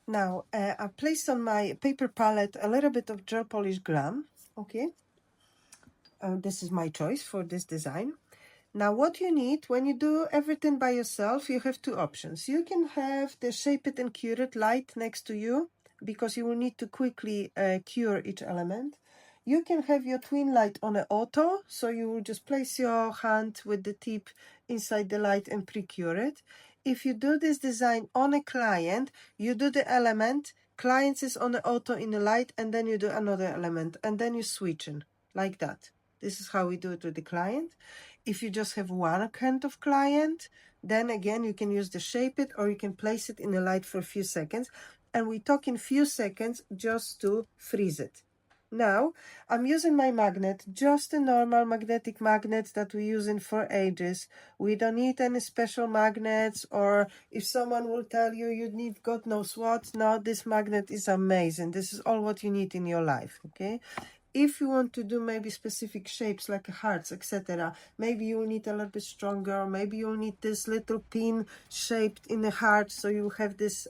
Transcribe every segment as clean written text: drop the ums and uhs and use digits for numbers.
Now, I placed on my paper palette a little bit of gel polish gram. Okay, this is my choice for this design. Now, what you need when you do everything by yourself, you have two options. You can have the Shape It and Cure It light next to you, because you will need to quickly cure each element. You can have your twin light on an auto, so you will just place your hand with the tip inside the light and pre-cure it. If you do this design on a client, you do the element, clients is on the auto in the light, and then you do another element, and then you switch in like that. This is how we do it with the client. If you just have one kind of client, then again, you can use the Shape It, or you can place it in the light for a few seconds. And we talk in few seconds just to freeze it. Now, I'm using my magnet, just a normal magnetic magnet that we're using for ages. We don't need any special magnets, or if someone will tell you you need God knows what, no, this magnet is amazing. This is all what you need in your life, okay? If you want to do maybe specific shapes like hearts, etc., maybe you will need a little bit stronger. Maybe you'll need this little pin shaped in the heart, so you have this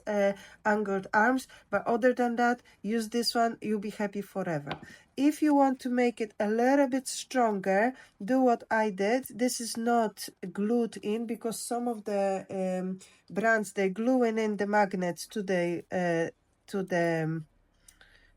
angled arms. But other than that, use this one. You'll be happy forever. If you want to make it a little bit stronger, do what I did. This is not glued in, because some of the brands, they're gluing in the magnets to the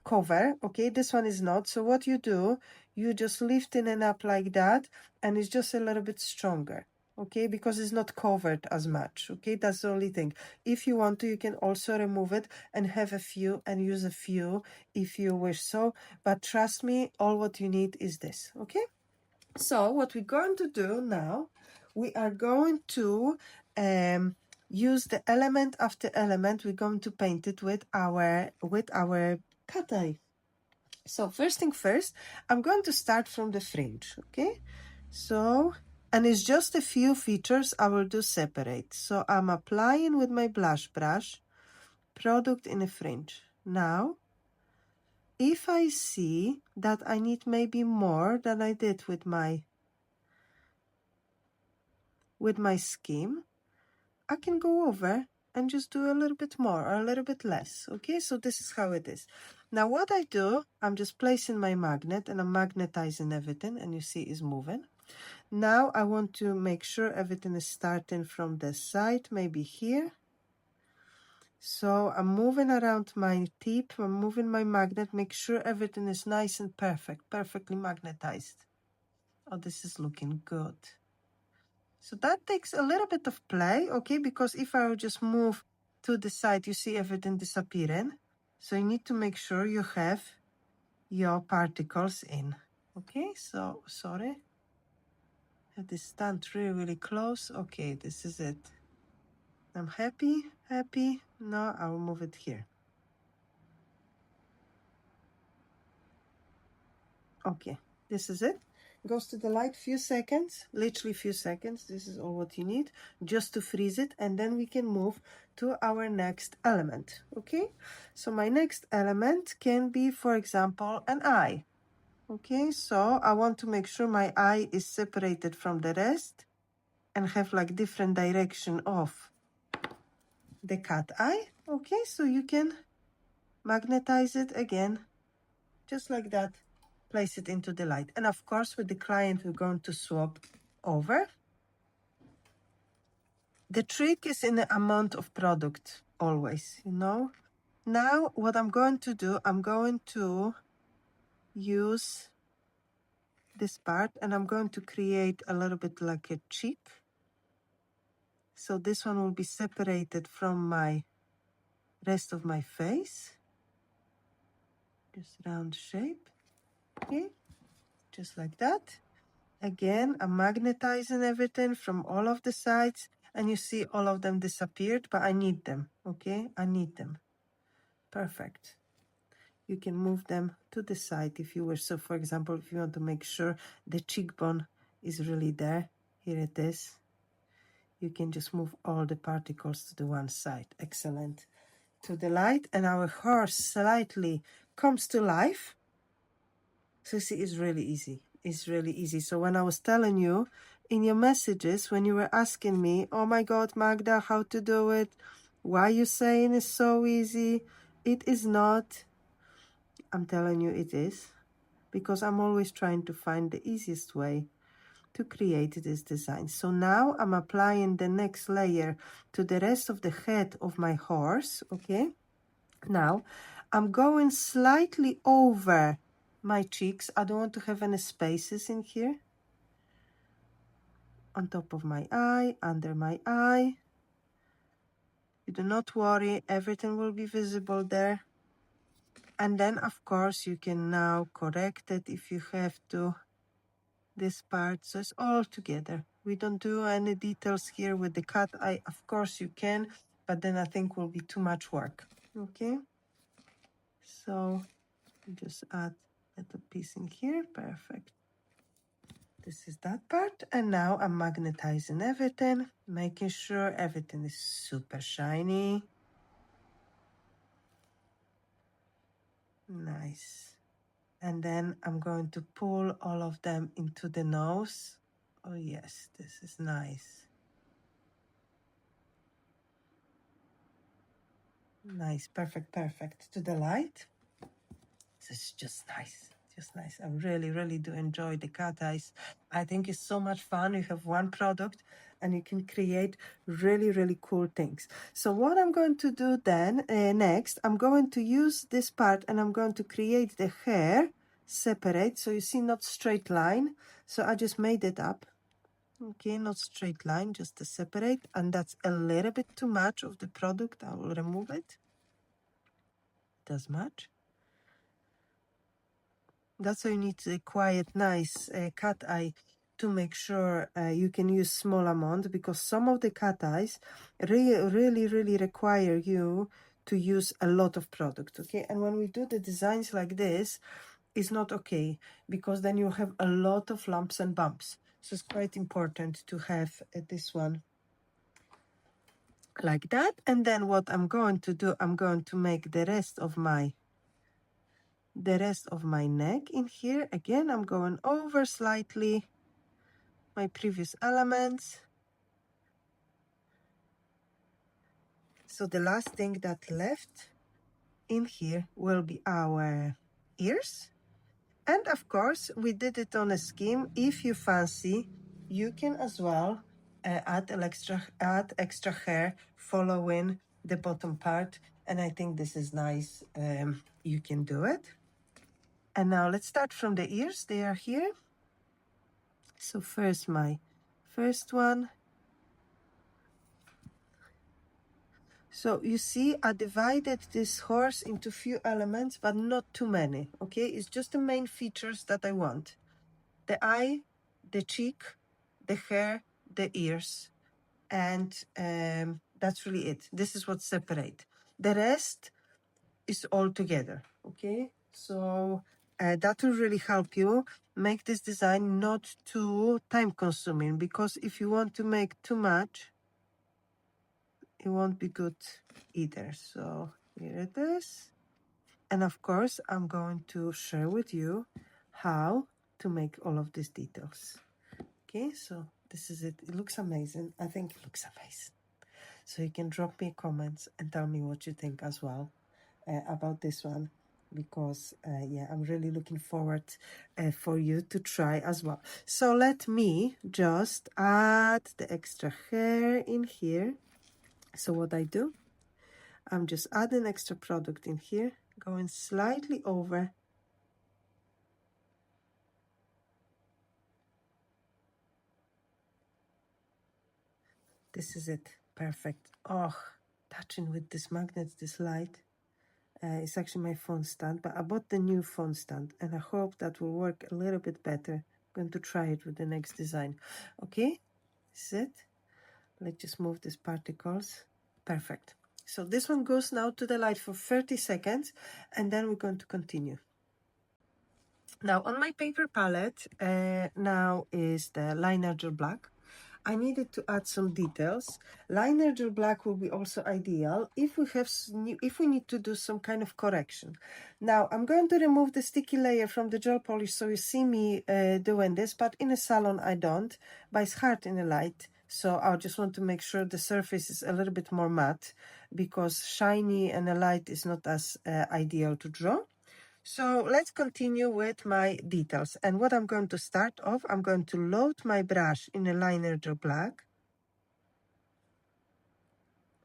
cover. Okay, this one is not. So what you do, you just lifting it up like that, and it's just a little bit stronger. Okay, because it's not covered as much. Okay, that's the only thing. If you want to, you can also remove it and have a few and use a few if you wish so. But trust me, all what you need is this. Okay, so what we're going to do now, we are going to use the element after element. We're going to paint it with our cat eye. So first thing first, I'm going to start from the fringe, okay? So, and it's just a few features I will do separate. So I'm applying with my blush brush product in a fringe. Now, if I see that I need maybe more than I did with my scheme, I can go over and just do a little bit more or a little bit less. Okay, so this is how it is. Now what I do, I'm just placing my magnet and I'm magnetizing everything, and you see it's moving. Now I want to make sure everything is starting from the side, maybe here. So I'm moving around my tip, I'm moving my magnet, make sure everything is nice and perfect, perfectly magnetized. Oh, this is looking good. So that takes a little bit of play, okay? Because if I will just move to the side, you see everything disappearing. So you need to make sure you have your particles in. Okay, so sorry. Have this stand really, really close. Okay, this is it. I'm happy, happy. Now I will move it here. Okay, this is it. Goes to the light, few seconds, literally few seconds. This is all what you need just to freeze it, and then we can move to our next element. Okay, so my next element can be, for example, an eye. Okay, so I want to make sure my eye is separated from the rest and have like different direction of the cat eye. Okay, so you can magnetize it again just like that, place it into the light. And of course, with the client, we're going to swap over. The trick is in the amount of product always, you know. Now what I'm going to do, I'm going to use this part and I'm going to create a little bit like a cheek. So this one will be separated from my rest of my face. Just round shape. Okay, just like that. Again, I'm magnetizing everything from all of the sides, and you see all of them disappeared, but I need them, okay? I need them. Perfect. You can move them to the side if you wish. So, for example, if you want to make sure the cheekbone is really there, here it is. You can just move all the particles to the one side. Excellent. To the light, and our horse slightly comes to life. So see, it's really easy. It's really easy. So when I was telling you in your messages, when you were asking me, oh my God, Magda, how to do it? Why you saying it's so easy? It is not. I'm telling you it is. Because I'm always trying to find the easiest way to create this design. So now I'm applying the next layer to the rest of the head of my horse, okay? Now I'm going slightly over my cheeks. I don't want to have any spaces in here. On top of my eye, under my eye. You do not worry, everything will be visible there. And then of course you can now correct it if you have to, this part, so it's all together. We don't do any details here with the cat eye. Of course you can, but then I think will be too much work. Okay, so just add a little piece in here. Perfect. This is that part, and now I'm magnetizing everything, making sure everything is super shiny. Nice. And then I'm going to pull all of them into the nose. Oh yes, this is nice. Nice, perfect, perfect. To the light. This is just nice, just nice. I really, really do enjoy the cat eyes. I think it's so much fun. You have one product and you can create really, really cool things. So what I'm going to do then, next, I'm going to use this part and I'm going to create the hair separate. So you see, not straight line. So I just made it up. Okay, not straight line, just to separate. And that's a little bit too much of the product. I will remove it. Does much. That's why you need a quiet, nice cat eye to make sure you can use small amount, because some of the cat eyes really require you to use a lot of product, okay? And when we do the designs like this, it's not okay, because then you have a lot of lumps and bumps. So it's quite important to have this one like that. And then what I'm going to do, I'm going to make the rest of my neck in here. Again, I'm going over slightly my previous elements. So the last thing that left in here will be our ears. And of course, we did it on a scheme. If you fancy, you can as well add extra hair following the bottom part. And I think this is nice. You can do it. And now let's start from the ears. They are here. So first, my first one. So you see, I divided this horse into few elements, but not too many, okay? It's just the main features that I want. The eye, the cheek, the hair, the ears. And that's really it. This is what separates. The rest is all together, okay? So that will really help you make this design not too time consuming, because if you want to make too much, it won't be good either. So here it is. And of course, I'm going to share with you how to make all of these details. Okay, so this is it. It looks amazing. I think it looks amazing. So you can drop me comments and tell me what you think as well about this one, because yeah, I'm really looking forward for you to try as well. So let me just add the extra hair in here. So what I do, I'm just adding extra product in here, going slightly over. This is it, perfect. Oh, touching with this magnet, this light. It's actually my phone stand, but I bought the new phone stand and I hope that will work a little bit better. I'm going to try it with the next design. Okay, this is it. Let's just move these particles. Perfect. So this one goes now to the light for 30 seconds and then we're going to continue. Now on my paper palette, now is the liner gel black. I needed to add some details. Liner gel black will be also ideal if we need to do some kind of correction. Now I'm going to remove the sticky layer from the gel polish, so you see me doing this, but in a salon I don't, but it's hard in the light. So I just want to make sure the surface is a little bit more matte because shiny and a light is not as ideal to draw. So let's continue with my details. And what I'm going to start off, I'm going to load my brush in a liner gel black.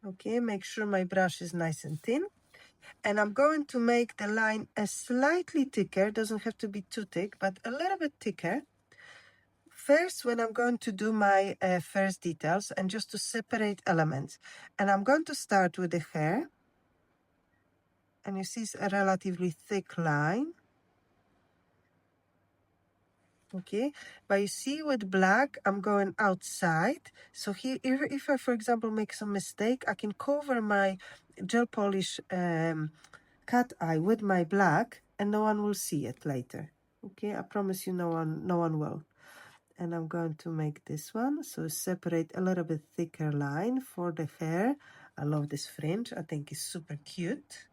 Okay, make sure my brush is nice and thin. And I'm going to make the line a slightly thicker, doesn't have to be too thick, but a little bit thicker. First, when I'm going to do my first details and just to separate elements. And I'm going to start with the hair. And you see it's a relatively thick line. Okay, but you see with black, I'm going outside. So here, if I, for example, make some mistake, I can cover my gel polish cat eye with my black and no one will see it later. Okay, I promise you no one will. And I'm going to make this one, so separate a little bit thicker line for the hair. I love this fringe, I think it's super cute.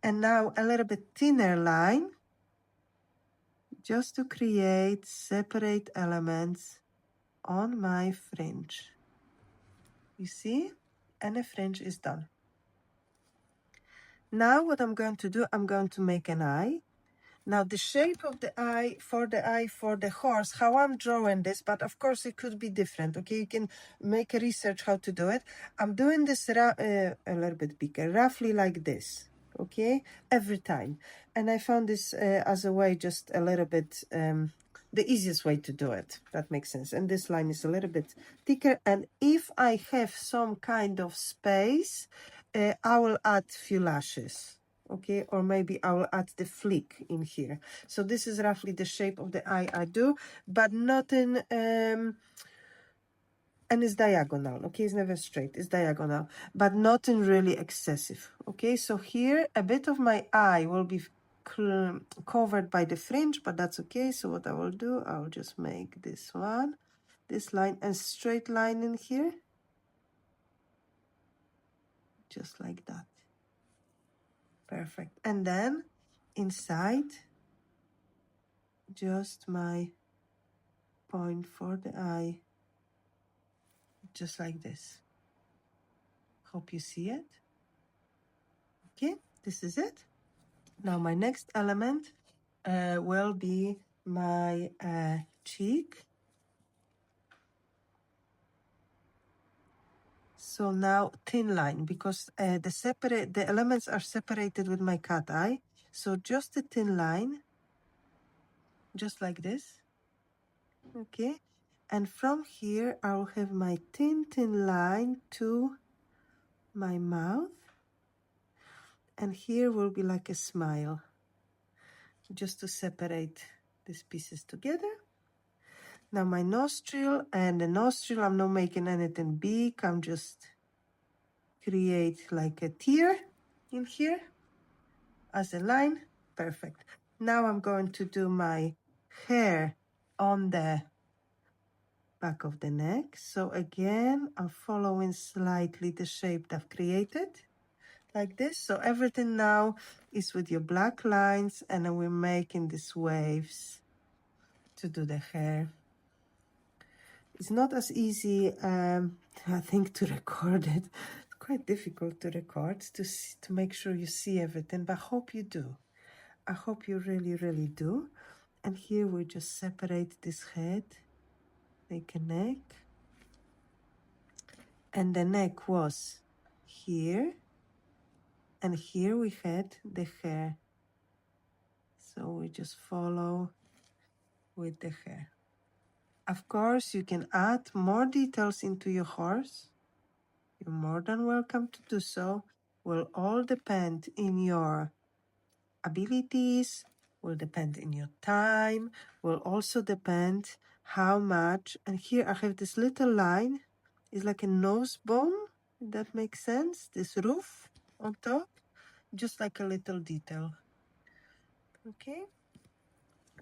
And now a little bit thinner line, just to create separate elements on my fringe. You see? And the fringe is done. Now what I'm going to do, I'm going to make an eye. Now the shape of the eye for the horse, how I'm drawing this, but of course it could be different. Okay, you can make a research how to do it. I'm doing this a little bit bigger, roughly like this. Okay, every time. And I found this as a way, just a little bit, the easiest way to do it. That makes sense. And this line is a little bit thicker. And if I have some kind of space, I will add few lashes. Okay, or maybe I will add the flick in here. So this is roughly the shape of the eye I do, but not in and it's diagonal. Okay, it's never straight, it's diagonal, but not in really excessive. Okay, so here a bit of my eye will be covered by the fringe, but that's okay. So what I will do, I'll just make this one, this line, and straight line in here, just like that. Perfect. And then inside, just my point for the eye, just like this. Hope you see it. Okay, this is it. Now my next element will be my cheek. So now thin line, because the elements are separated with my cat eye. So just a thin line, just like this. Okay, and from here I'll have my thin line to my mouth, and here will be like a smile, just to separate these pieces together. Now my nostril, and the nostril, I'm not making anything big, I'm just create like a tear in here as a line. Perfect. Now I'm going to do my hair on the back of the neck. So again, I'm following slightly the shape that I've created, like this. So everything now is with your black lines, and then we're making these waves to do the hair. It's not as easy, I think, to record it. It's quite difficult to record, to make sure you see everything, but I hope you do. I hope you really, really do. And here we just separate this head, make a neck. And the neck was here, and here we had the hair. So we just follow with the hair. Of course, you can add more details into your horse. You're more than welcome to do so. Will all depend in your abilities, will depend in your time, will also depend how much. And here I have this little line, it's like a nose bone, if that makes sense. This roof on top, just like a little detail. Okay.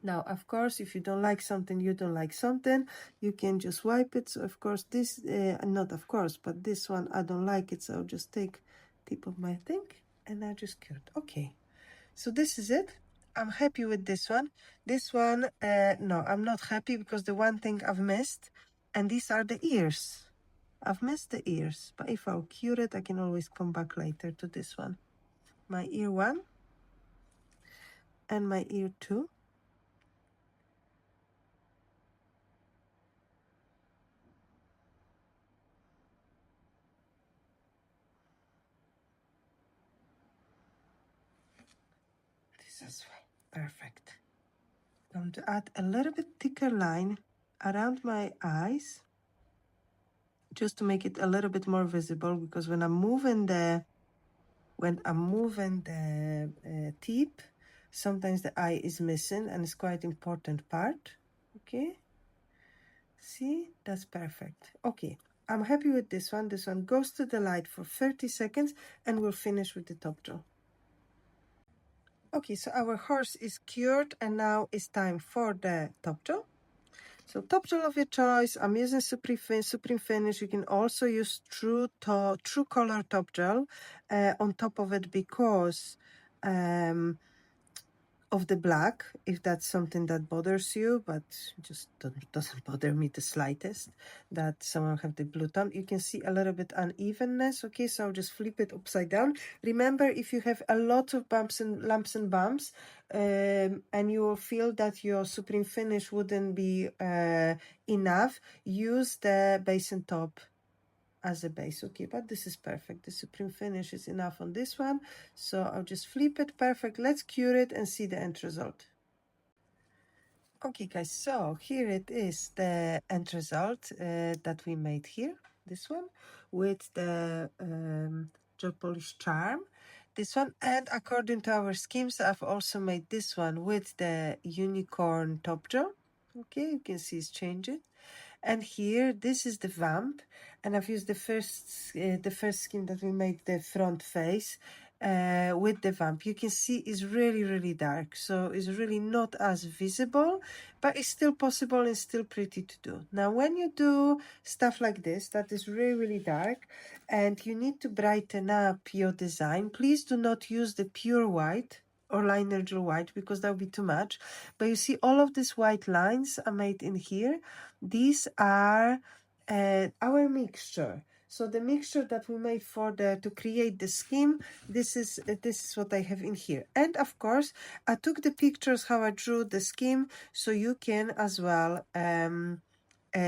Now, of course, if you don't like something, you don't like something, you can just wipe it. So, of course, this, not of course, but this one, I don't like it. So I'll just take tip of my thing and I just cut. Okay. So this is it. I'm happy with this one. This one, no, I'm not happy because the one thing I've missed, and these are the ears. I've missed the ears, but if I'll cure it, I can always come back later to this one. My ear 1 and my ear 2. This way. Perfect. I'm going to add a little bit thicker line around my eyes, just to make it a little bit more visible, because when I'm moving the tip, sometimes the eye is missing, and it's quite important part. Okay, see, that's perfect. Okay, I'm happy with this one. This one goes to the light for 30 seconds, and we'll finish with the top jaw. Okay, so our horse is cured, and now it's time for the top jaw. So top gel of your choice. I'm using Supreme Finish. You can also use True Color top gel on top of it, because of the black, if that's something that bothers you, but just doesn't bother me the slightest that someone have the blue tone. You can see a little bit unevenness. Okay, so I'll just flip it upside down. Remember, if you have a lot of lumps and bumps, and you will feel that your Supreme Finish wouldn't be enough, use the base and top as a base. Okay, but this is perfect. The Supreme Finish is enough on this one, so I'll just flip it. Perfect. Let's cure it and see the end result. Okay guys, so here it is, the end result that we made here, this one with the gel polish charm, this one, and according to our schemes I've also made this one with the unicorn top gel. Okay, you can see it's changing. And here, this is the vamp, and I've used the first scheme that we made, the front face, with the vamp. You can see it's really dark, so it's really not as visible, but it's still possible and still pretty to do. Now, when you do stuff like this, that is really dark, and you need to brighten up your design, please do not use the pure white or liner gel white, because that would be too much. But you see all of these white lines are made in here. These are our mixture. So the mixture that we made to create the scheme, this is what I have in here. And of course, I took the pictures how I drew the scheme, so you can as well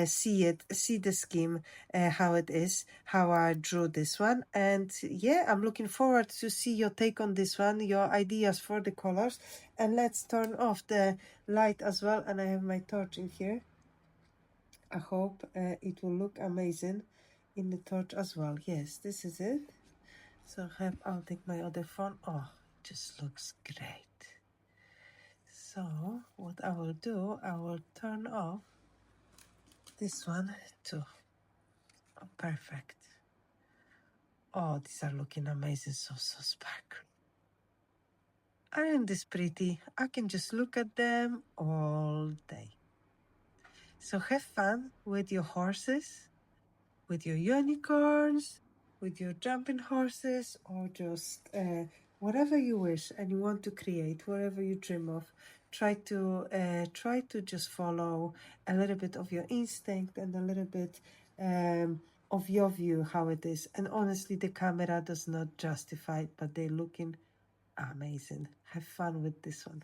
see the scheme, how it is, how I drew this one. And yeah, I'm looking forward to see your take on this one, your ideas for the colors. And let's turn off the light as well, and I have my torch in here. I hope it will look amazing in the torch as well. Yes, this is it. So I'll take my other phone. Oh, it just looks great. So what I will do, I will turn off this one too. Oh, perfect. Oh, these are looking amazing. So sparkly. Aren't this pretty? I can just look at them all day. So have fun with your horses, with your unicorns, with your jumping horses, or just whatever you wish and you want to create, whatever you dream of. Try to just follow a little bit of your instinct and a little bit of your view, how it is. And honestly, the camera does not justify it, but they're looking amazing. Have fun with this one.